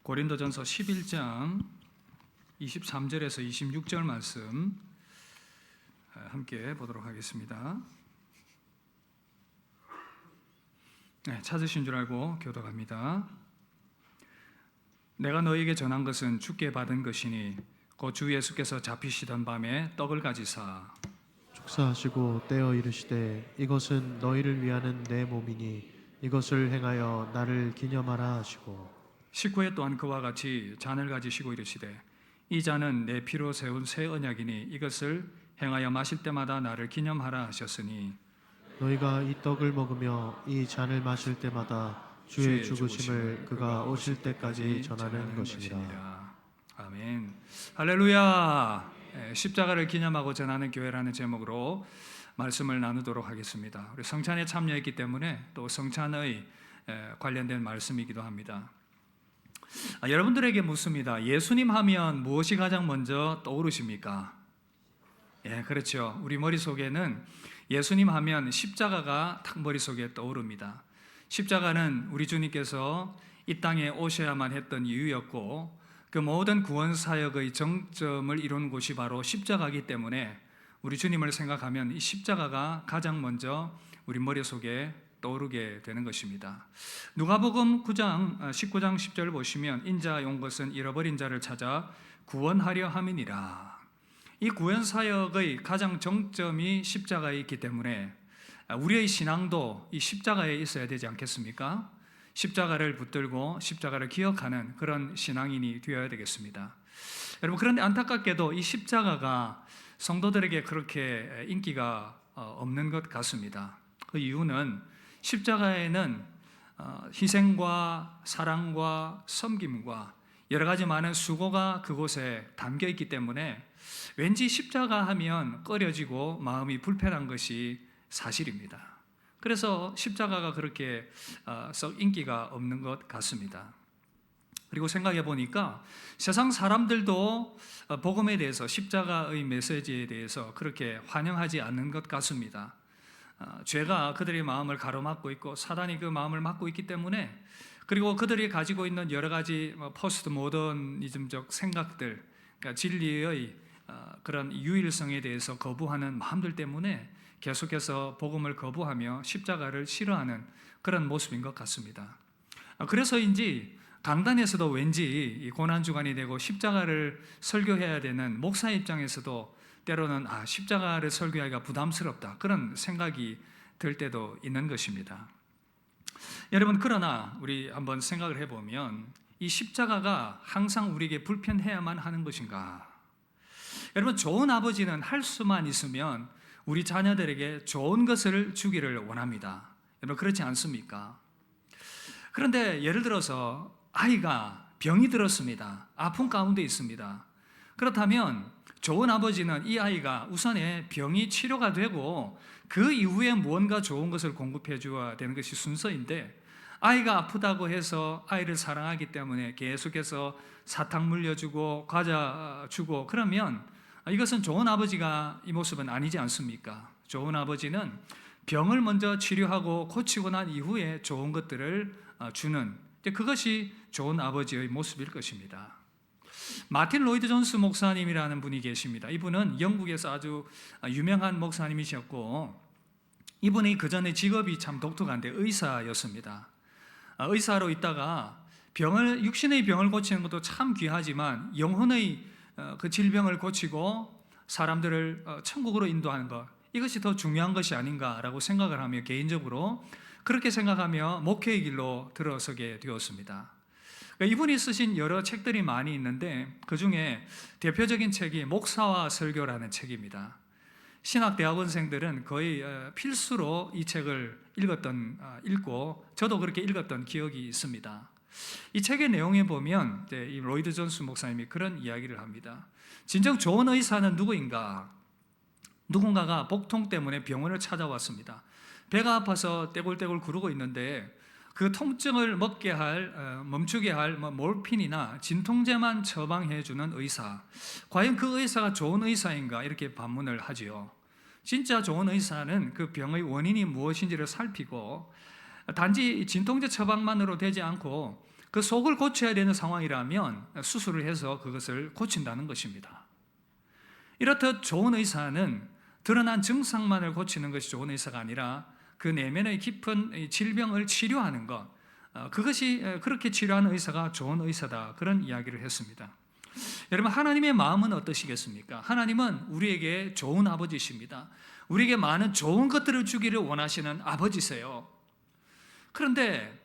고린도전서 11장 23절에서 26절 말씀 함께 보도록 하겠습니다. 찾으신 줄 알고 교독합니다. 내가 너에게 전한 것은 주께 받은 것이니 곧 주 예수께서 잡히시던 밤에 떡을 가지사 축사하시고 떼어 이르시되 이것은 너희를 위하는 내 몸이니 이것을 행하여 나를 기념하라 하시고 식후에 또한 그와 같이 잔을 가지시고 이르시되 이 잔은 내 피로 세운 새 언약이니 이것을 행하여 마실 때마다 나를 기념하라 하셨으니 너희가 이 떡을 먹으며 이 잔을 마실 때마다 주의 죽으심을 그가 오실 때까지 전하는 것이니라. 아멘. 할렐루야. 십자가를 기념하고 전하는 교회라는 제목으로 말씀을 나누도록 하겠습니다. 우리 성찬에 참여했기 때문에 또 성찬의 관련된 말씀이기도 합니다. 여러분들에게 묻습니다. 예수님 하면 무엇이 가장 먼저 떠오르십니까? 그렇죠. 우리 머릿속에는 예수님 하면 십자가가 탁 머릿속에 떠오릅니다. 십자가는 우리 주님께서 이 땅에 오셔야만 했던 이유였고 그 모든 구원 사역의 정점을 이룬 곳이 바로 십자가이기 때문에 우리 주님을 생각하면 이 십자가가 가장 먼저 우리 머릿속에 떠오르게 되는 것입니다. 누가복음 19장 10절 보시면 인자가 온 것은 잃어버린 자를 찾아 구원하려 함이니라. 이 구원 사역의 가장 정점이 십자가에 있기 때문에 우리의 신앙도 이 십자가에 있어야 되지 않겠습니까? 십자가를 붙들고 십자가를 기억하는 그런 신앙인이 되어야 되겠습니다. 여러분, 그런데 안타깝게도 이 십자가가 성도들에게 그렇게 인기가 없는 것 같습니다. 그 이유는 십자가에는 희생과 사랑과 섬김과 여러 가지 많은 수고가 그곳에 담겨 있기 때문에 왠지 십자가 하면 꺼려지고 마음이 불편한 것이 사실입니다. 그래서 십자가가 그렇게 썩 인기가 없는 것 같습니다. 그리고 생각해 보니까 세상 사람들도 복음에 대해서 십자가의 메시지에 대해서 그렇게 환영하지 않는 것 같습니다. 죄가 그들의 마음을 가로막고 있고 사단이 그 마음을 막고 있기 때문에 그리고 그들이 가지고 있는 여러 가지 포스트 모더니즘적 생각들, 그러니까 진리의 그런 유일성에 대해서 거부하는 마음들 때문에 계속해서 복음을 거부하며 십자가를 싫어하는 그런 모습인 것 같습니다. 그래서인지 강단에서도 왠지 고난주간이 되고 십자가를 설교해야 되는 목사 입장에서도 때로는 십자가를 설교하기가 부담스럽다 그런 생각이 들 때도 있는 것입니다. 여러분, 그러나 우리 한번 생각을 해보면 이 십자가가 항상 우리에게 불편해야만 하는 것인가? 여러분, 좋은 아버지는 할 수만 있으면 우리 자녀들에게 좋은 것을 주기를 원합니다. 여러분, 그렇지 않습니까? 그런데 예를 들어서 아이가 병이 들었습니다. 아픈 가운데 있습니다. 그렇다면 좋은 아버지는 이 아이가 우선에 병이 치료가 되고 그 이후에 무언가 좋은 것을 공급해 줘야 되는 것이 순서인데 아이가 아프다고 해서 아이를 사랑하기 때문에 계속해서 사탕 물려주고 과자 주고 그러면 이것은 좋은 아버지가 이 모습은 아니지 않습니까? 좋은 아버지는 병을 먼저 치료하고 고치고 난 이후에 좋은 것들을 주는 그것이 좋은 아버지의 모습일 것입니다. 마틴 로이드 존스 목사님이라는 분이 계십니다. 이분은 영국에서 아주 유명한 목사님이셨고 이분이 그 전에 직업이 참 독특한데 의사였습니다. 의사로 있다가 육신의 병을 고치는 것도 참 귀하지만 영혼의 그 질병을 고치고 사람들을 천국으로 인도하는 것, 이것이 더 중요한 것이 아닌가라고 생각을 하며 개인적으로 그렇게 생각하며 목회의 길로 들어서게 되었습니다. 이분이 쓰신 여러 책들이 많이 있는데 그 중에 대표적인 책이 목사와 설교라는 책입니다. 신학대학원생들은 거의 필수로 이 책을 읽고 저도 그렇게 읽었던 기억이 있습니다. 이 책의 내용에 보면 이 로이드 존스 목사님이 그런 이야기를 합니다. 진정 좋은 의사는 누구인가? 누군가가 복통 때문에 병원을 찾아왔습니다. 배가 아파서 떼굴떼굴 구르고 있는데 그 통증을 멈추게 할 몰핀이나 진통제만 처방해주는 의사, 과연 그 의사가 좋은 의사인가? 이렇게 반문을 하지요. 진짜 좋은 의사는 그 병의 원인이 무엇인지를 살피고 단지 진통제 처방만으로 되지 않고 그 속을 고쳐야 되는 상황이라면 수술을 해서 그것을 고친다는 것입니다. 이렇듯 좋은 의사는 드러난 증상만을 고치는 것이 좋은 의사가 아니라 그 내면의 깊은 질병을 치료하는 것, 그것이 그렇게 치료하는 의사가 좋은 의사다, 그런 이야기를 했습니다. 여러분, 하나님의 마음은 어떠시겠습니까? 하나님은 우리에게 좋은 아버지십니다. 우리에게 많은 좋은 것들을 주기를 원하시는 아버지세요. 그런데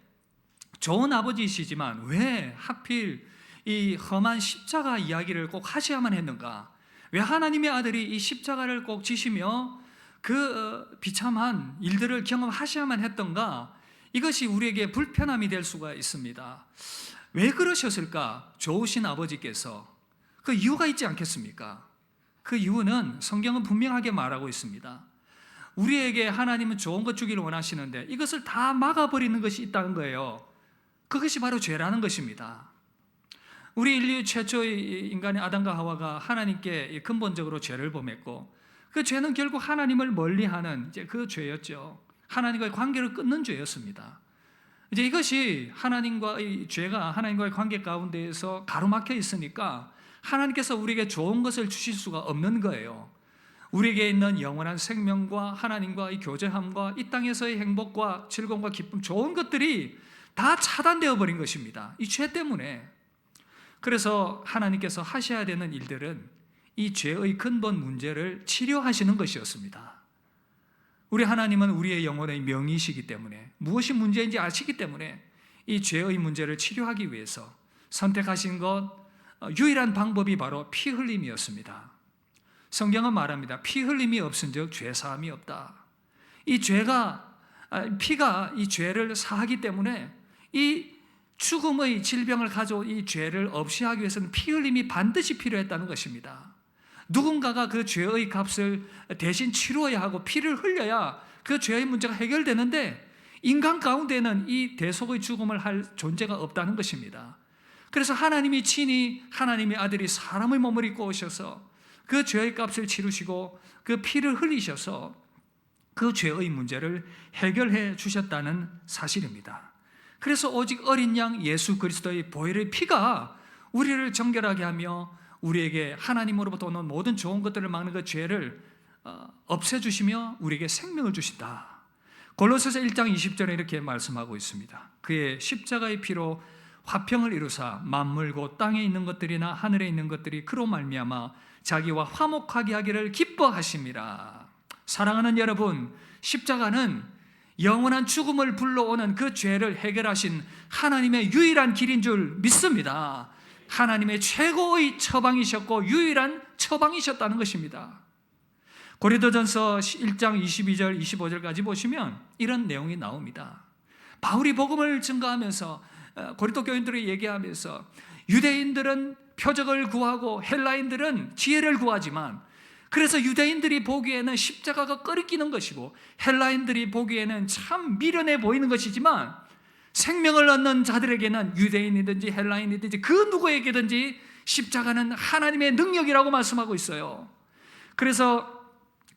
좋은 아버지이시지만 왜 하필 이 험한 십자가 이야기를 꼭 하셔야만 했는가? 왜 하나님의 아들이 이 십자가를 꼭 지시며 그 비참한 일들을 경험하셔야만 했던가? 이것이 우리에게 불편함이 될 수가 있습니다. 왜 그러셨을까? 좋으신 아버지께서. 그 이유가 있지 않겠습니까? 그 이유는 성경은 분명하게 말하고 있습니다. 우리에게 하나님은 좋은 것 주기를 원하시는데 이것을 다 막아버리는 것이 있다는 거예요. 그것이 바로 죄라는 것입니다. 우리 인류 최초의 인간의 아담과 하와가 하나님께 근본적으로 죄를 범했고, 그 죄는 결국 하나님을 멀리하는 그 죄였죠. 하나님과의 관계를 끊는 죄였습니다. 이제 이것이 하나님과의 죄가 하나님과의 관계 가운데에서 가로막혀 있으니까 하나님께서 우리에게 좋은 것을 주실 수가 없는 거예요. 우리에게 있는 영원한 생명과 하나님과의 교제함과 이 땅에서의 행복과 즐거움과 기쁨, 좋은 것들이 다 차단되어 버린 것입니다. 이 죄 때문에. 그래서 하나님께서 하셔야 되는 일들은 이 죄의 근본 문제를 치료하시는 것이었습니다. 우리 하나님은 우리의 영혼의 명이시기 때문에, 무엇이 문제인지 아시기 때문에 이 죄의 문제를 치료하기 위해서 선택하신 것, 유일한 방법이 바로 피 흘림이었습니다. 성경은 말합니다. 피 흘림이 없은즉 죄 사함이 없다. 이 피가 이 죄를 사하기 때문에 이 죽음의 질병을 가져온 이 죄를 없이 하기 위해서는 피 흘림이 반드시 필요했다는 것입니다. 누군가가 그 죄의 값을 대신 치루어야 하고 피를 흘려야 그 죄의 문제가 해결되는데, 인간 가운데는 이 대속의 죽음을 할 존재가 없다는 것입니다. 그래서 하나님이 친히 하나님의 아들이 사람의 몸을 입고 오셔서 그 죄의 값을 치르시고 그 피를 흘리셔서 그 죄의 문제를 해결해 주셨다는 사실입니다. 그래서 오직 어린 양 예수 그리스도의 보혈의 피가 우리를 정결하게 하며 우리에게 하나님으로부터 오는 모든 좋은 것들을 막는 그 죄를 없애주시며 우리에게 생명을 주신다. 골로새서 1장 20절에 이렇게 말씀하고 있습니다. 그의 십자가의 피로 화평을 이루사 만물 곧 땅에 있는 것들이나 하늘에 있는 것들이 그로 말미암아 자기와 화목하게 하기를 기뻐하심이라. 사랑하는 여러분, 십자가는 영원한 죽음을 불러오는 그 죄를 해결하신 하나님의 유일한 길인 줄 믿습니다. 하나님의 최고의 처방이셨고 유일한 처방이셨다는 것입니다. 고린도전서 1장 22절 25절까지 보시면 이런 내용이 나옵니다. 바울이 복음을 증거하면서 고린도 교인들을 얘기하면서 유대인들은 표적을 구하고 헬라인들은 지혜를 구하지만, 그래서 유대인들이 보기에는 십자가가 끄리끼는 것이고 헬라인들이 보기에는 참 미련해 보이는 것이지만, 생명을 얻는 자들에게는 유대인이든지 헬라인이든지 그 누구에게든지 십자가는 하나님의 능력이라고 말씀하고 있어요. 그래서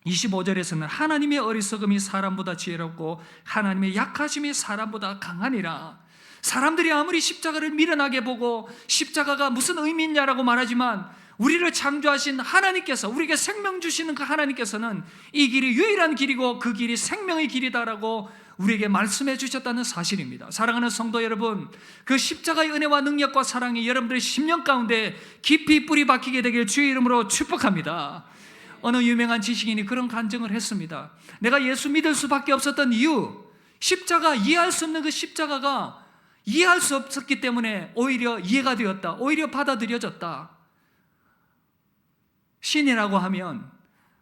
25절에서는 하나님의 어리석음이 사람보다 지혜롭고 하나님의 약하심이 사람보다 강하니라. 사람들이 아무리 십자가를 미련하게 보고 십자가가 무슨 의미 있냐라고 말하지만, 우리를 창조하신 하나님께서, 우리에게 생명 주시는 그 하나님께서는 이 길이 유일한 길이고 그 길이 생명의 길이다라고 우리에게 말씀해 주셨다는 사실입니다. 사랑하는 성도 여러분, 그 십자가의 은혜와 능력과 사랑이 여러분들의 심령 가운데 깊이 뿌리 박히게 되길 주의 이름으로 축복합니다. 어느 유명한 지식인이 그런 간증을 했습니다. 내가 예수 믿을 수밖에 없었던 이유, 십자가, 이해할 수 없는 그 십자가가 이해할 수 없었기 때문에 오히려 이해가 되었다, 오히려 받아들여졌다. 신이라고 하면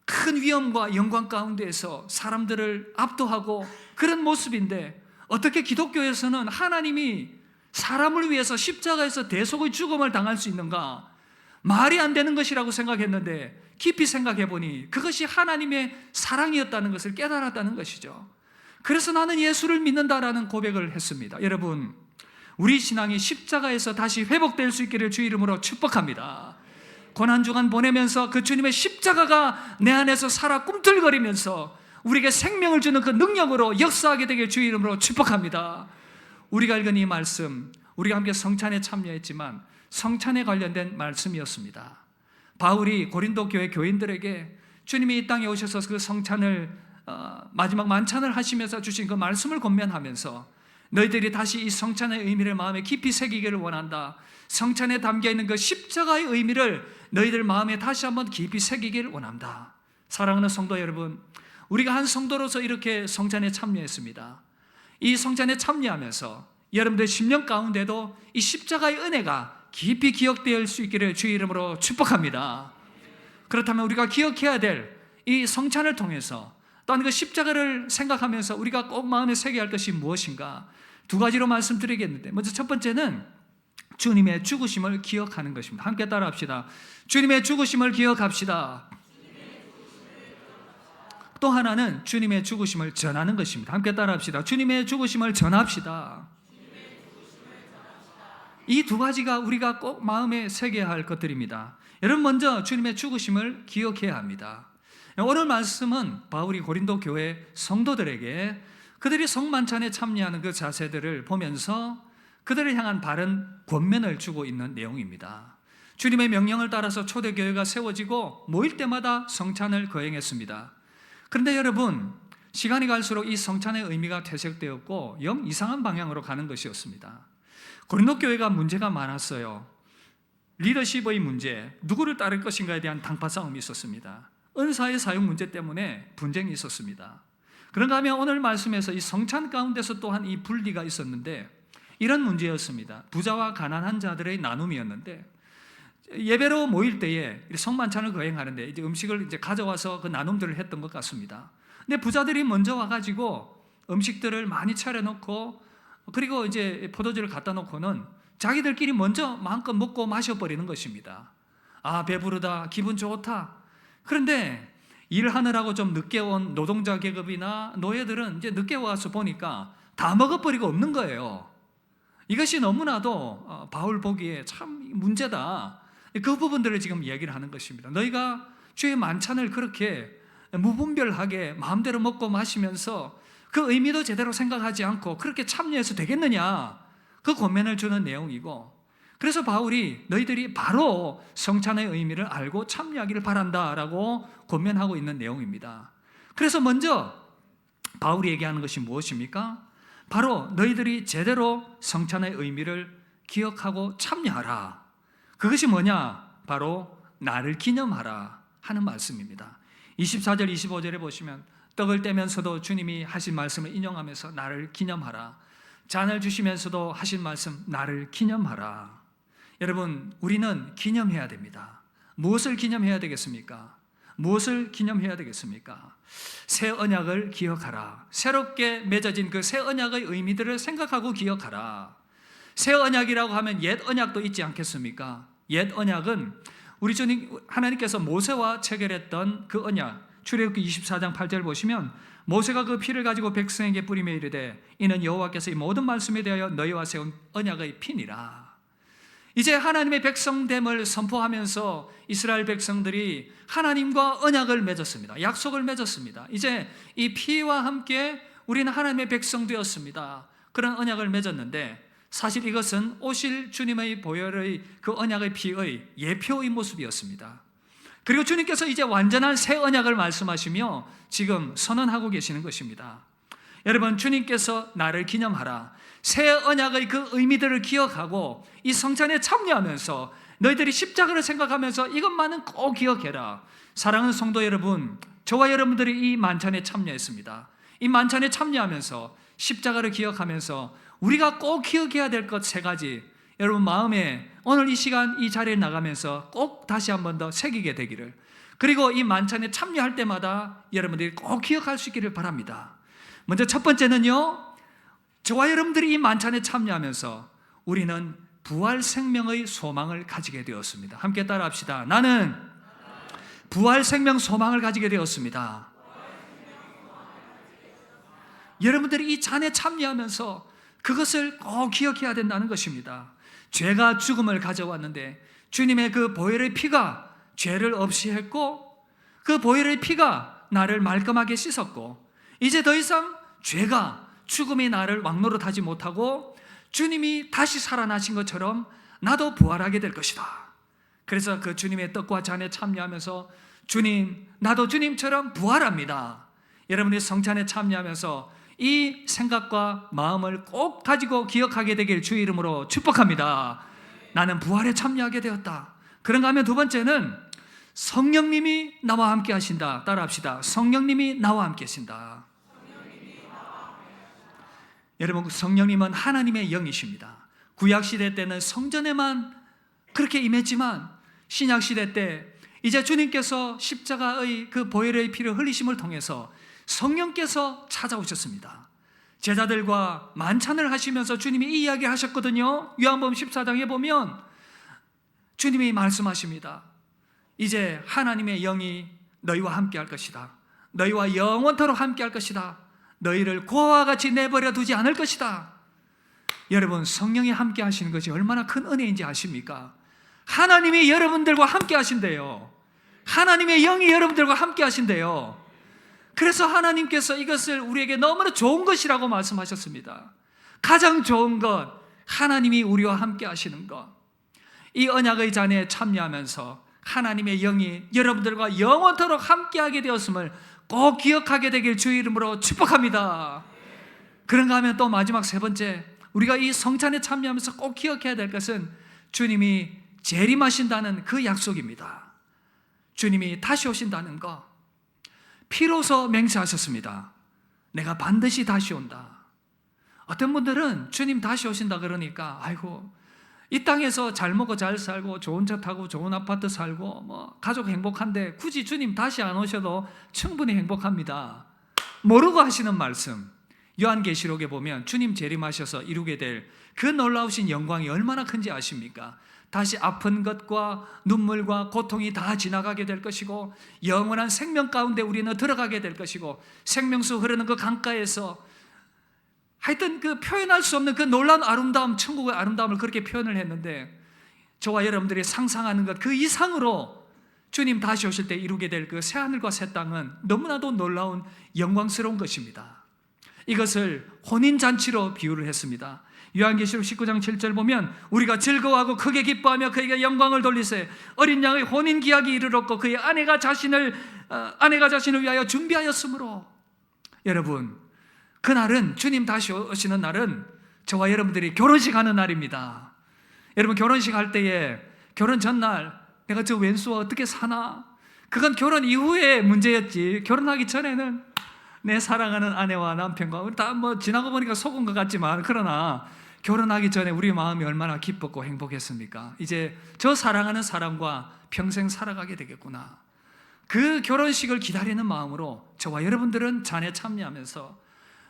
큰 위엄과 영광 가운데에서 사람들을 압도하고 그런 모습인데, 어떻게 기독교에서는 하나님이 사람을 위해서 십자가에서 대속의 죽음을 당할 수 있는가? 말이 안 되는 것이라고 생각했는데 깊이 생각해 보니 그것이 하나님의 사랑이었다는 것을 깨달았다는 것이죠. 그래서 나는 예수를 믿는다라는 고백을 했습니다. 여러분, 우리 신앙이 십자가에서 다시 회복될 수 있기를 주 이름으로 축복합니다. 고난주간 보내면서 그 주님의 십자가가 내 안에서 살아 꿈틀거리면서 우리에게 생명을 주는 그 능력으로 역사하게 되길 주 이름으로 축복합니다. 우리가 읽은 이 말씀, 우리가 함께 성찬에 참여했지만 성찬에 관련된 말씀이었습니다. 바울이 고린도 교회 교인들에게 주님이 이 땅에 오셔서 그 성찬을 마지막 만찬을 하시면서 주신 그 말씀을 권면하면서 너희들이 다시 이 성찬의 의미를 마음에 깊이 새기기를 원한다. 성찬에 담겨있는 그 십자가의 의미를 너희들 마음에 다시 한번 깊이 새기기를 원한다. 사랑하는 성도 여러분, 우리가 한 성도로서 이렇게 성찬에 참여했습니다. 이 성찬에 참여하면서 여러분들의 심령 가운데도 이 십자가의 은혜가 깊이 기억될 수 있기를 주의 이름으로 축복합니다. 그렇다면 우리가 기억해야 될 이 성찬을 통해서 또한 그 십자가를 생각하면서 우리가 꼭 마음에 새겨야 할 것이 무엇인가? 두 가지로 말씀드리겠는데, 먼저 첫 번째는 주님의 죽으심을 기억하는 것입니다. 함께 따라합시다. 주님의 죽으심을 기억합시다. 또 하나는 주님의 죽으심을 전하는 것입니다. 함께 따라합시다. 주님의 죽으심을 전합시다. 이 두 가지가 우리가 꼭 마음에 새겨야 할 것들입니다. 여러분, 먼저 주님의 죽으심을 기억해야 합니다. 오늘 말씀은 바울이 고린도 교회 성도들에게 그들이 성만찬에 참여하는 그 자세들을 보면서 그들을 향한 바른 권면을 주고 있는 내용입니다. 주님의 명령을 따라서 초대교회가 세워지고 모일 때마다 성찬을 거행했습니다. 그런데 여러분, 시간이 갈수록 이 성찬의 의미가 퇴색되었고 영 이상한 방향으로 가는 것이었습니다. 고린도 교회가 문제가 많았어요. 리더십의 문제, 누구를 따를 것인가에 대한 당파 싸움이 있었습니다. 은사의 사용 문제 때문에 분쟁이 있었습니다. 그런가 하면 오늘 말씀에서 이 성찬 가운데서 또한 이 분리가 있었는데 이런 문제였습니다. 부자와 가난한 자들의 나눔이었는데 예배로 모일 때에 성만찬을 거행하는데 이제 음식을 이제 가져와서 그 나눔들을 했던 것 같습니다. 근데 부자들이 먼저 와가지고 음식들을 많이 차려놓고 그리고 이제 포도주를 갖다 놓고는 자기들끼리 먼저 마음껏 먹고 마셔버리는 것입니다. 아, 배부르다, 기분 좋다. 그런데 일하느라고 좀 늦게 온 노동자 계급이나 노예들은 이제 늦게 와서 보니까 다 먹어버리고 없는 거예요. 이것이 너무나도 바울 보기에 참 문제다. 그 부분들을 지금 이야기를 하는 것입니다. 너희가 주의 만찬을 그렇게 무분별하게 마음대로 먹고 마시면서 그 의미도 제대로 생각하지 않고 그렇게 참여해서 되겠느냐, 그 권면을 주는 내용이고, 그래서 바울이 너희들이 바로 성찬의 의미를 알고 참여하기를 바란다라고 권면하고 있는 내용입니다. 그래서 먼저 바울이 얘기하는 것이 무엇입니까? 바로 너희들이 제대로 성찬의 의미를 기억하고 참여하라. 그것이 뭐냐? 바로 나를 기념하라 하는 말씀입니다. 24절 25절에 보시면 떡을 떼면서도 주님이 하신 말씀을 인용하면서 나를 기념하라. 잔을 주시면서도 하신 말씀 나를 기념하라. 여러분, 우리는 기념해야 됩니다. 무엇을 기념해야 되겠습니까? 무엇을 기념해야 되겠습니까? 새 언약을 기억하라. 새롭게 맺어진 그 새 언약의 의미들을 생각하고 기억하라. 새 언약이라고 하면 옛 언약도 있지 않겠습니까? 옛 언약은 우리 주님 하나님께서 모세와 체결했던 그 언약, 출애굽기 24장 8절 보시면 모세가 그 피를 가지고 백성에게 뿌리며 이르되 이는 여호와께서 이 모든 말씀에 대하여 너희와 세운 언약의 피니라. 이제 하나님의 백성됨을 선포하면서 이스라엘 백성들이 하나님과 언약을 맺었습니다. 약속을 맺었습니다. 이제 이 피와 함께 우리는 하나님의 백성 되었습니다. 그런 언약을 맺었는데 사실 이것은 오실 주님의 보혈의 그 언약의 피의 예표의 모습이었습니다. 그리고 주님께서 이제 완전한 새 언약을 말씀하시며 지금 선언하고 계시는 것입니다. 여러분, 주님께서 나를 기념하라. 새 언약의 그 의미들을 기억하고 이 성찬에 참여하면서 너희들이 십자가를 생각하면서 이것만은 꼭 기억해라. 사랑하는 성도 여러분, 저와 여러분들이 이 만찬에 참여했습니다. 이 만찬에 참여하면서 십자가를 기억하면서 우리가 꼭 기억해야 될 것 세 가지, 여러분 마음에 오늘 이 시간 이 자리에 나가면서 꼭 다시 한 번 더 새기게 되기를, 그리고 이 만찬에 참여할 때마다 여러분들이 꼭 기억할 수 있기를 바랍니다. 먼저 첫 번째는요, 저와 여러분들이 이 만찬에 참여하면서 우리는 부활 생명의 소망을 가지게 되었습니다. 함께 따라합시다. 나는 부활 생명 소망을 가지게 되었습니다. 여러분들이 이 잔에 참여하면서 그것을 꼭 기억해야 된다는 것입니다. 죄가 죽음을 가져왔는데 주님의 그 보혈의 피가 죄를 없이 했고 그 보혈의 피가 나를 말끔하게 씻었고 이제 더 이상 죄가 죽음이 나를 왕노릇하지 못하고 주님이 다시 살아나신 것처럼 나도 부활하게 될 것이다. 그래서 그 주님의 떡과 잔에 참여하면서 주님, 나도 주님처럼 부활합니다. 여러분이 성찬에 참여하면서 이 생각과 마음을 꼭 가지고 기억하게 되길 주의 이름으로 축복합니다. 나는 부활에 참여하게 되었다. 그런가 하면 두 번째는 성령님이 나와 함께 하신다. 따라합시다. 성령님이 나와 함께 하신다. 여러분, 성령님은 하나님의 영이십니다. 구약시대 때는 성전에만 그렇게 임했지만 신약시대 때 이제 주님께서 십자가의 그 보혈의 피를 흘리심을 통해서 성령께서 찾아오셨습니다. 제자들과 만찬을 하시면서 주님이 이 이야기를 하셨거든요. 요한복음 14장에 보면 주님이 말씀하십니다. 이제 하나님의 영이 너희와 함께 할 것이다. 너희와 영원토록 함께 할 것이다. 너희를 고아와 같이 내버려 두지 않을 것이다. 여러분, 성령이 함께 하시는 것이 얼마나 큰 은혜인지 아십니까? 하나님이 여러분들과 함께 하신대요. 하나님의 영이 여러분들과 함께 하신대요. 그래서 하나님께서 이것을 우리에게 너무나 좋은 것이라고 말씀하셨습니다. 가장 좋은 것, 하나님이 우리와 함께 하시는 것. 이 언약의 잔에 참여하면서 하나님의 영이 여러분들과 영원토록 함께하게 되었음을 꼭 기억하게 되길 주의 이름으로 축복합니다. 그런가 하면 또 마지막 세 번째, 우리가 이 성찬에 참여하면서 꼭 기억해야 될 것은 주님이 재림하신다는 그 약속입니다. 주님이 다시 오신다는 것. 피로서 맹세하셨습니다. 내가 반드시 다시 온다. 어떤 분들은 주님 다시 오신다 그러니까 아이고, 이 땅에서 잘 먹고 잘 살고 좋은 차 타고 좋은 아파트 살고 뭐 가족 행복한데 굳이 주님 다시 안 오셔도 충분히 행복합니다. 모르고 하시는 말씀. 요한계시록에 보면 주님 재림하셔서 이루게 될 그 놀라우신 영광이 얼마나 큰지 아십니까? 다시 아픈 것과 눈물과 고통이 다 지나가게 될 것이고 영원한 생명 가운데 우리는 들어가게 될 것이고 생명수 흐르는 그 강가에서 하여튼 그 표현할 수 없는 그 놀라운 아름다움, 천국의 아름다움을 그렇게 표현을 했는데 저와 여러분들이 상상하는 것 그 이상으로 주님 다시 오실 때 이루게 될 그 새하늘과 새 땅은 너무나도 놀라운 영광스러운 것입니다. 이것을 혼인잔치로 비유를 했습니다. 요한계시록 19장 7절 보면 우리가 즐거워하고 크게 기뻐하며 그에게 영광을 돌리세 어린 양의 혼인 기약이 이르렀고 그의 아내가 자신을 위하여 준비하였으므로. 여러분, 그날은 주님 다시 오시는 날은 저와 여러분들이 결혼식 하는 날입니다. 여러분, 결혼식 할 때에 결혼 전날 내가 저 왼수와 어떻게 사나? 그건 결혼 이후의 문제였지. 결혼하기 전에는 내 사랑하는 아내와 남편과 우리 다 뭐 지나고 보니까 속은 것 같지만 그러나 결혼하기 전에 우리 마음이 얼마나 기뻤고 행복했습니까? 이제 저 사랑하는 사람과 평생 살아가게 되겠구나. 그 결혼식을 기다리는 마음으로 저와 여러분들은 잔에 참여하면서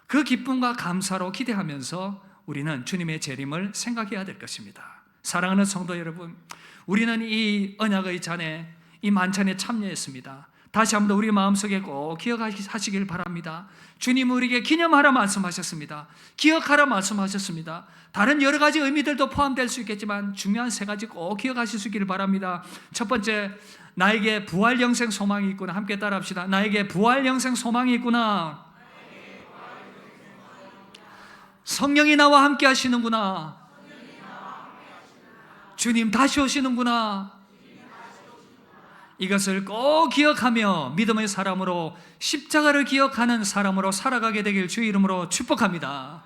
그 기쁨과 감사로 기대하면서 우리는 주님의 재림을 생각해야 될 것입니다. 사랑하는 성도 여러분, 우리는 이 언약의 잔에 이 만찬에 참여했습니다. 다시 한번 우리 마음속에 꼭 기억하시길 바랍니다. 주님은 우리에게 기념하라 말씀하셨습니다. 기억하라 말씀하셨습니다. 다른 여러 가지 의미들도 포함될 수 있겠지만 중요한 세 가지 꼭 기억하실 수 있기를 바랍니다. 첫 번째, 나에게 부활 영생 소망이 있구나. 함께 따라합시다. 나에게 부활 영생 소망이 있구나. 성령이 나와 함께 하시는구나. 주님 다시 오시는구나. 이것을 꼭 기억하며 믿음의 사람으로 십자가를 기억하는 사람으로 살아가게 되길 주의 이름으로 축복합니다.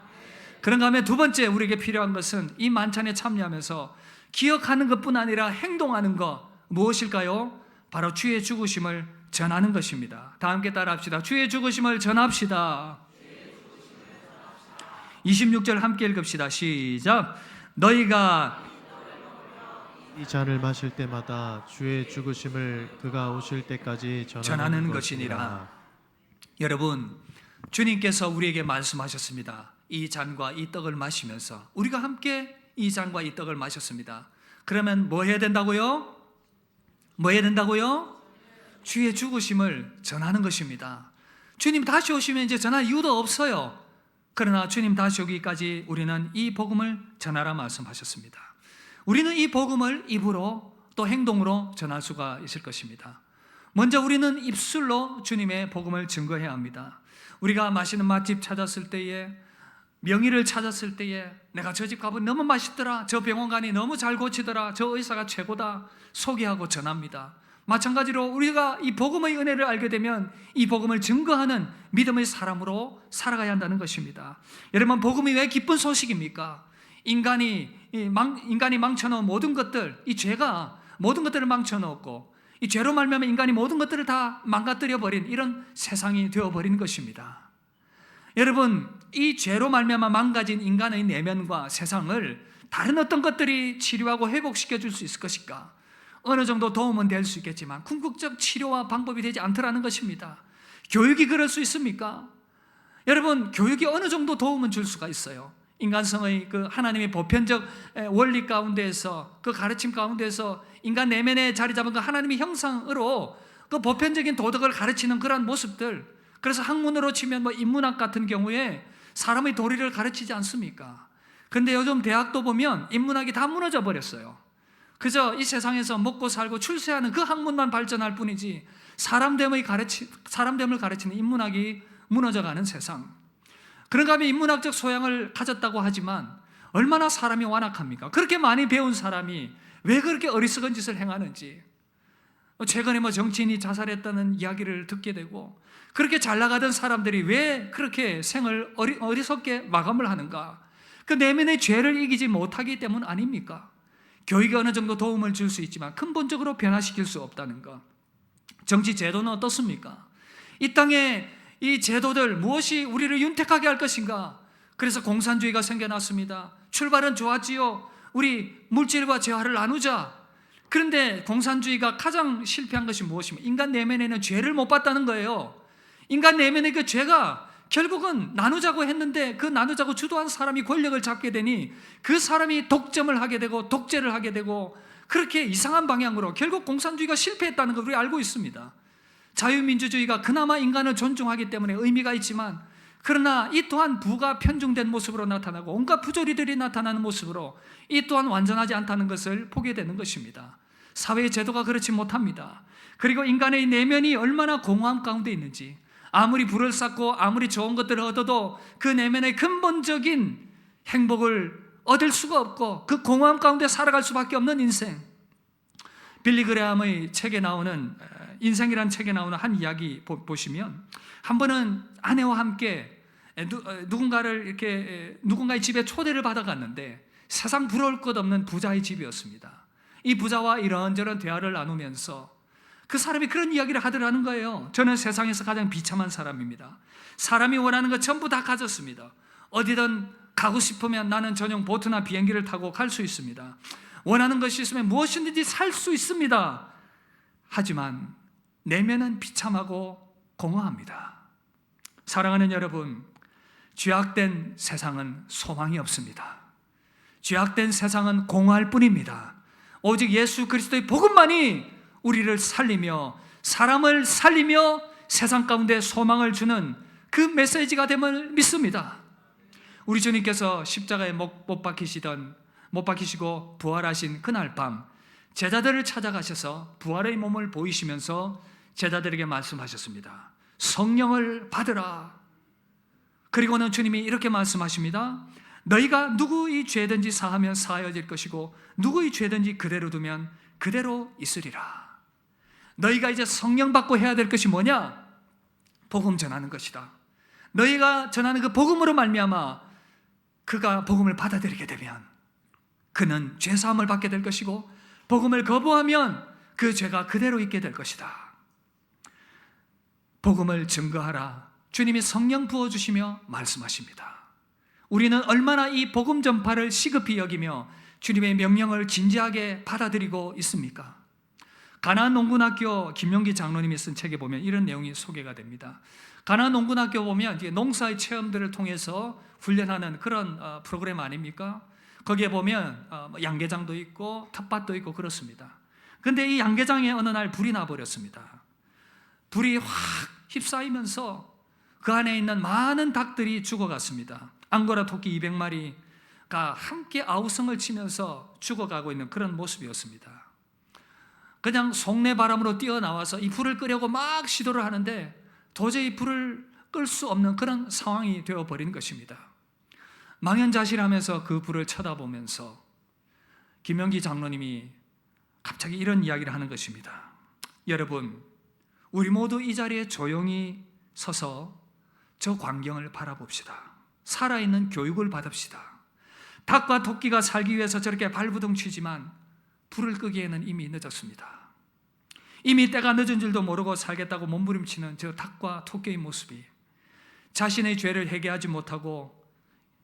그런가 하면 두 번째 우리에게 필요한 것은 이 만찬에 참여하면서 기억하는 것뿐 아니라 행동하는 것. 무엇일까요? 바로 주의 죽으심을 전하는 것입니다. 다 함께 따라합시다. 주의 죽으심을 전합시다. 26절 함께 읽읍시다. 시작. 너희가 이 잔을 마실 때마다 주의 죽으심을 그가 오실 때까지 전하는 것이니라. 여러분, 주님께서 우리에게 말씀하셨습니다. 이 잔과 이 떡을 마시면서 우리가 함께 이 잔과 이 떡을 마셨습니다. 그러면 뭐 해야 된다고요? 뭐 해야 된다고요? 주의 죽으심을 전하는 것입니다. 주님 다시 오시면 이제 전할 이유도 없어요. 그러나 주님 다시 오기까지 우리는 이 복음을 전하라 말씀하셨습니다. 우리는 이 복음을 입으로 또 행동으로 전할 수가 있을 것입니다. 먼저 우리는 입술로 주님의 복음을 증거해야 합니다. 우리가 맛있는 맛집 찾았을 때에 명의를 찾았을 때에 내가 저 집 가보니 너무 맛있더라, 저 병원 가니 너무 잘 고치더라, 저 의사가 최고다 소개하고 전합니다. 마찬가지로 우리가 이 복음의 은혜를 알게 되면 이 복음을 증거하는 믿음의 사람으로 살아가야 한다는 것입니다. 여러분, 복음이 왜 기쁜 소식입니까? 인간이 망쳐놓은 모든 것들, 이 죄가 모든 것들을 망쳐놓았고 이 죄로 말미암아 인간이 모든 것들을 다 망가뜨려 버린 이런 세상이 되어버린 것입니다. 여러분, 이 죄로 말미암아 망가진 인간의 내면과 세상을 다른 어떤 것들이 치료하고 회복시켜 줄 수 있을 것일까? 어느 정도 도움은 될 수 있겠지만 궁극적 치료와 방법이 되지 않더라는 것입니다. 교육이 그럴 수 있습니까? 여러분, 교육이 어느 정도 도움은 줄 수가 있어요. 인간성의 그 하나님의 보편적 원리 가운데에서, 그 가르침 가운데에서 인간 내면에 자리 잡은 그 하나님의 형상으로 그 보편적인 도덕을 가르치는 그러한 모습들, 그래서 학문으로 치면 뭐 인문학 같은 경우에 사람의 도리를 가르치지 않습니까? 근데 요즘 대학도 보면 인문학이 다 무너져 버렸어요. 그저 이 세상에서 먹고 살고 출세하는 그 학문만 발전할 뿐이지 사람됨을 가르치는 인문학이 무너져가는 세상. 그런가 하면 인문학적 소양을 가졌다고 하지만 얼마나 사람이 완악합니까? 그렇게 많이 배운 사람이 왜 그렇게 어리석은 짓을 행하는지, 최근에 뭐 정치인이 자살했다는 이야기를 듣게 되고, 그렇게 잘 나가던 사람들이 왜 그렇게 생을 어리석게 마감을 하는가? 그 내면의 죄를 이기지 못하기 때문 아닙니까? 교육이 어느 정도 도움을 줄 수 있지만 근본적으로 변화시킬 수 없다는 것. 정치 제도는 어떻습니까? 이 땅에 이 제도들 무엇이 우리를 윤택하게 할 것인가? 그래서 공산주의가 생겨났습니다. 출발은 좋았지요. 우리 물질과 재화를 나누자. 그런데 공산주의가 가장 실패한 것이 무엇입니까? 인간 내면에는 죄를 못 봤다는 거예요. 인간 내면의 그 죄가 결국은 나누자고 했는데 그 나누자고 주도한 사람이 권력을 잡게 되니 그 사람이 독점을 하게 되고 독재를 하게 되고 그렇게 이상한 방향으로 결국 공산주의가 실패했다는 걸 우리 알고 있습니다. 자유민주주의가 그나마 인간을 존중하기 때문에 의미가 있지만, 그러나 이 또한 부가 편중된 모습으로 나타나고 온갖 부조리들이 나타나는 모습으로 이 또한 완전하지 않다는 것을 보게 되는 것입니다. 사회의 제도가 그렇지 못합니다. 그리고 인간의 내면이 얼마나 공허함 가운데 있는지, 아무리 부를 쌓고 아무리 좋은 것들을 얻어도 그 내면의 근본적인 행복을 얻을 수가 없고 그 공허함 가운데 살아갈 수밖에 없는 인생. 빌리 그레함의 책에 나오는 인생이라는 책에 나오는 한 이야기 보시면, 한 번은 아내와 함께 누군가의 집에 초대를 받아갔는데 세상 부러울 것 없는 부자의 집이었습니다. 이 부자와 이런저런 대화를 나누면서 그 사람이 그런 이야기를 하더라는 거예요. 저는 세상에서 가장 비참한 사람입니다. 사람이 원하는 것 전부 다 가졌습니다. 어디든 가고 싶으면 나는 전용 보트나 비행기를 타고 갈 수 있습니다. 원하는 것이 있으면 무엇이든지 살 수 있습니다. 하지만 내면은 비참하고 공허합니다. 사랑하는 여러분, 죄악된 세상은 소망이 없습니다. 죄악된 세상은 공허할 뿐입니다. 오직 예수 그리스도의 복음만이 우리를 살리며 사람을 살리며 세상 가운데 소망을 주는 그 메시지가 됨을 믿습니다. 우리 주님께서 십자가에 못 박히시고 부활하신 그날 밤 제자들을 찾아가셔서 부활의 몸을 보이시면서 제자들에게 말씀하셨습니다. 성령을 받으라. 그리고는 주님이 이렇게 말씀하십니다. 너희가 누구의 죄든지 사하면 사하여질 것이고 누구의 죄든지 그대로 두면 그대로 있으리라. 너희가 이제 성령 받고 해야 될 것이 뭐냐? 복음 전하는 것이다. 너희가 전하는 그 복음으로 말미암아 그가 복음을 받아들이게 되면 그는 죄사함을 받게 될 것이고 복음을 거부하면 그 죄가 그대로 있게 될 것이다. 복음을 증거하라. 주님이 성령 부어주시며 말씀하십니다. 우리는 얼마나 이 복음 전파를 시급히 여기며 주님의 명령을 진지하게 받아들이고 있습니까? 가나안 농군학교 김용기 장로님이 쓴 책에 보면 이런 내용이 소개가 됩니다. 가나안 농군학교 보면 이제 농사의 체험들을 통해서 훈련하는 그런 프로그램 아닙니까? 거기에 보면 양계장도 있고 텃밭도 있고 그렇습니다. 그런데 이 양계장에 어느 날 불이 나버렸습니다. 불이 확 휩싸이면서 그 안에 있는 많은 닭들이 죽어갔습니다. 앙고라 토끼 200마리가 함께 아우성을 치면서 죽어가고 있는 그런 모습이었습니다. 그냥 속내 바람으로 뛰어나와서 이 불을 끄려고 막 시도를 하는데 도저히 불을 끌 수 없는 그런 상황이 되어버린 것입니다. 망연자실하면서 그 불을 쳐다보면서 김영기 장로님이 갑자기 이런 이야기를 하는 것입니다. 여러분, 우리 모두 이 자리에 조용히 서서 저 광경을 바라봅시다. 살아있는 교육을 받읍시다. 닭과 토끼가 살기 위해서 저렇게 발부둥 치지만 불을 끄기에는 이미 늦었습니다. 이미 때가 늦은 줄도 모르고 살겠다고 몸부림치는 저 닭과 토끼의 모습이 자신의 죄를 회개하지 못하고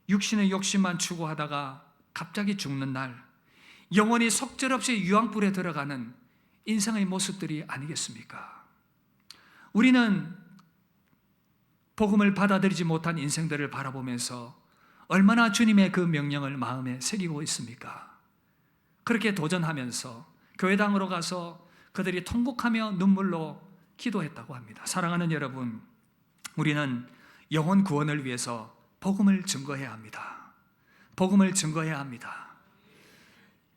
육신의 욕심만 추구하다가 갑자기 죽는 날, 영원히 속절없이 유황불에 들어가는 인생의 모습들이 아니겠습니까? 우리는 복음을 받아들이지 못한 인생들을 바라보면서 얼마나 주님의 그 명령을 마음에 새기고 있습니까? 그렇게 도전하면서 교회당으로 가서 그들이 통곡하며 눈물로 기도했다고 합니다. 사랑하는 여러분, 우리는 영혼 구원을 위해서 복음을 증거해야 합니다. 복음을 증거해야 합니다.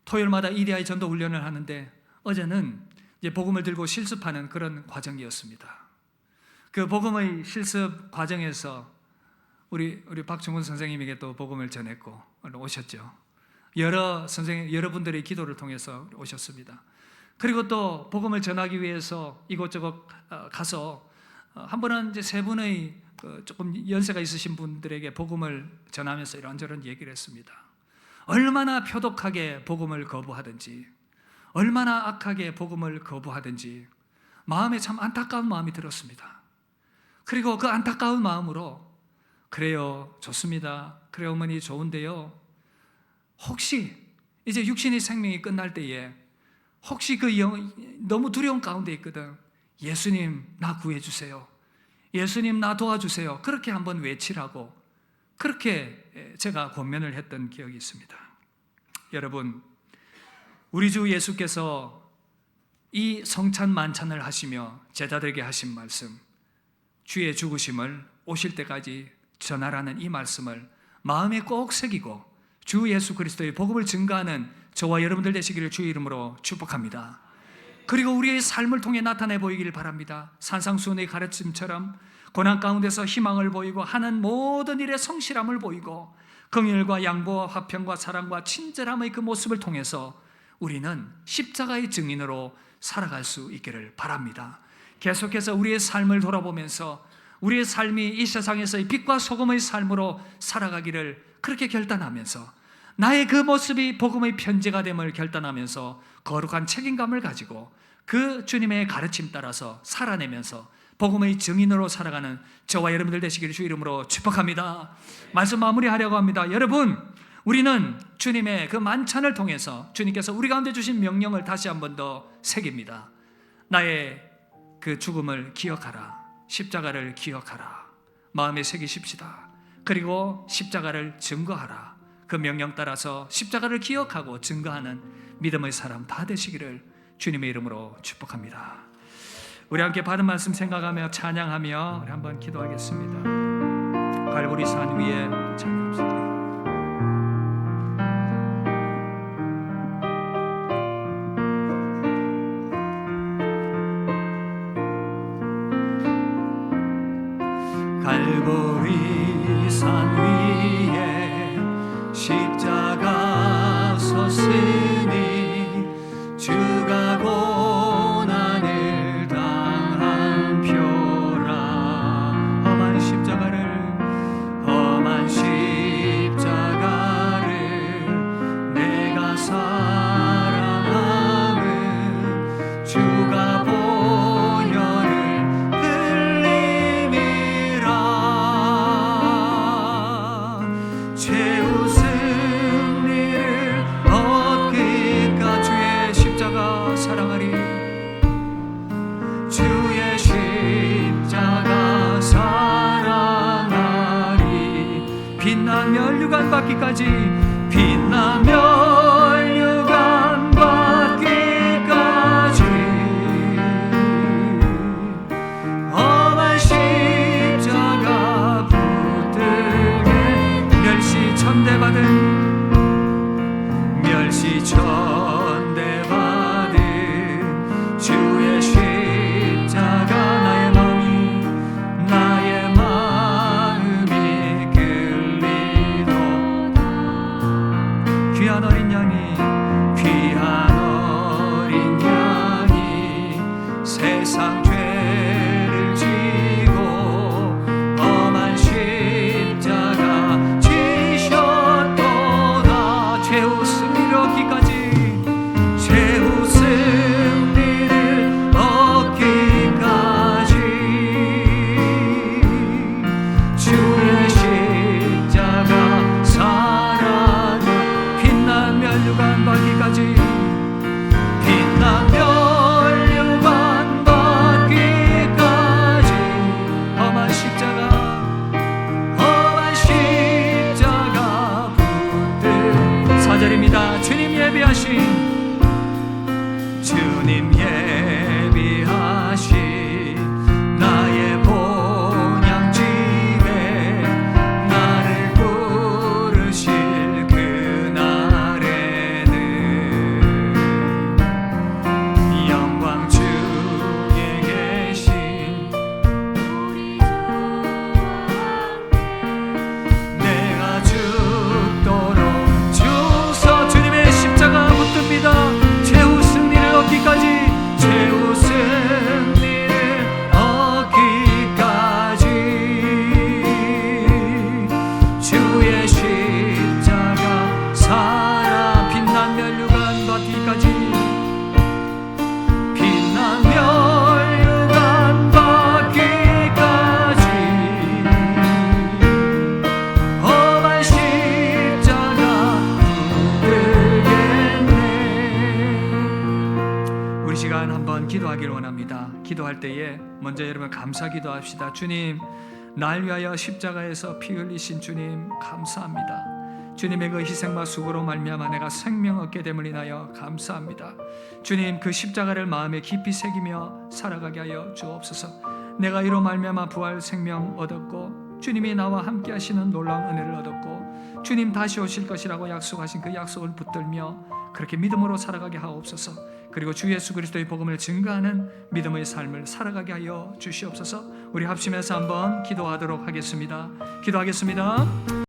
토요일마다 EDI 전도 훈련을 하는데 어제는 이제 복음을 들고 실습하는 그런 과정이었습니다. 그 복음의 실습 과정에서 우리 박중훈 선생님에게 또 복음을 전했고 오셨죠. 여러분들의 기도를 통해서 오셨습니다. 그리고 또 복음을 전하기 위해서 이곳저곳 가서 한 번은 이제 세 분의 조금 연세가 있으신 분들에게 복음을 전하면서 이런저런 얘기를 했습니다. 얼마나 표독하게 복음을 거부하든지, 얼마나 악하게 복음을 거부하든지 마음에 참 안타까운 마음이 들었습니다. 그리고 그 안타까운 마음으로 그래요, 좋습니다. 그래요, 어머니 좋은데요, 혹시 이제 육신의 생명이 끝날 때에 혹시 그 너무 두려운 가운데 있거든, 예수님 나 구해주세요, 예수님 나 도와주세요, 그렇게 한번 외치라고 그렇게 제가 권면을 했던 기억이 있습니다. 여러분, 우리 주 예수께서 이 성찬 만찬을 하시며 제자들에게 하신 말씀, 주의 죽으심을 오실 때까지 전하라는 이 말씀을 마음에 꼭 새기고 주 예수 그리스도의 복음을 증거하는 저와 여러분들 되시기를 주의 이름으로 축복합니다. 그리고 우리의 삶을 통해 나타내 보이기를 바랍니다. 산상수훈의 가르침처럼 고난 가운데서 희망을 보이고 하는 모든 일에 성실함을 보이고 긍휼과 양보와 화평과 사랑과 친절함의 그 모습을 통해서 우리는 십자가의 증인으로 살아갈 수 있기를 바랍니다. 계속해서 우리의 삶을 돌아보면서 우리의 삶이 이 세상에서의 빛과 소금의 삶으로 살아가기를 그렇게 결단하면서 나의 그 모습이 복음의 편지가 됨을 결단하면서 거룩한 책임감을 가지고 그 주님의 가르침 따라서 살아내면서 복음의 증인으로 살아가는 저와 여러분들 되시기를 주 이름으로 축복합니다. 말씀 마무리하려고 합니다. 여러분, 우리는 주님의 그 만찬을 통해서 주님께서 우리 가운데 주신 명령을 다시 한 번 더 새깁니다. 나의 그 죽음을 기억하라, 십자가를 기억하라, 마음에 새기십시다. 그리고 십자가를 증거하라. 그 명령 따라서 십자가를 기억하고 증거하는 믿음의 사람 다 되시기를 주님의 이름으로 축복합니다. 우리 함께 받은 말씀 생각하며 찬양하며 우리 한번 기도하겠습니다. 갈보리산 위에 찬양합시다. 갈보리산 위에 십자가 섰으니 주가 고난을 당한 표라. 험한 십자가를 내가 사랑하는 주가 보혈을 흘림이라. 최후 승리를 얻기까 주의 십자가 사랑하리. 주의 십자가 사랑하리. 빛난 면류관 받기까지, 빛난 면류관 받기까지 험한 십자가 붙들게 멸시천대받은 주의 십자가 나의 마음이 끌리도록 귀한 어린 양이 세상 죄를 지고 험한 십자가 지셨도다. 최후 승리를 얻기까지 주의 십자가 사랑을 빛난 면류관 받기까지 빛난 면류관 받기까지 험한 십자가 붙들 4절입니다. 주님 예비하신 나의 본향집에 나를 부르실 그날에는 영광 주에 계신 우리 내가 죽도록 주서 주님의 십자가 붙듭니다. 최후 승리를 얻기까지 주의 십자가 살아 빛난 면류관 받기까지 빛난 면류관 받기까지 험한 십자가 붙들겠네. 우리 시간 한번 기도하기를 원합니다. 기도할 때에 먼저 여러분 감사 기도합시다. 주님, 날 위하여 십자가에서 피 흘리신 주님 감사합니다. 주님의 그 희생과 수고로 말미암아 내가 생명 얻게 됨을 인하여 감사합니다. 주님, 그 십자가를 마음에 깊이 새기며 살아가게 하여 주옵소서. 내가 이로 말미암아 부활 생명 얻었고 주님이 나와 함께 하시는 놀라운 은혜를 얻었고 주님 다시 오실 것이라고 약속하신 그 약속을 붙들며 그렇게 믿음으로 살아가게 하옵소서. 그리고 주 예수 그리스도의 복음을 증거하는 믿음의 삶을 살아가게 하여 주시옵소서. 우리 합심해서 한번 기도하도록 하겠습니다. 기도하겠습니다.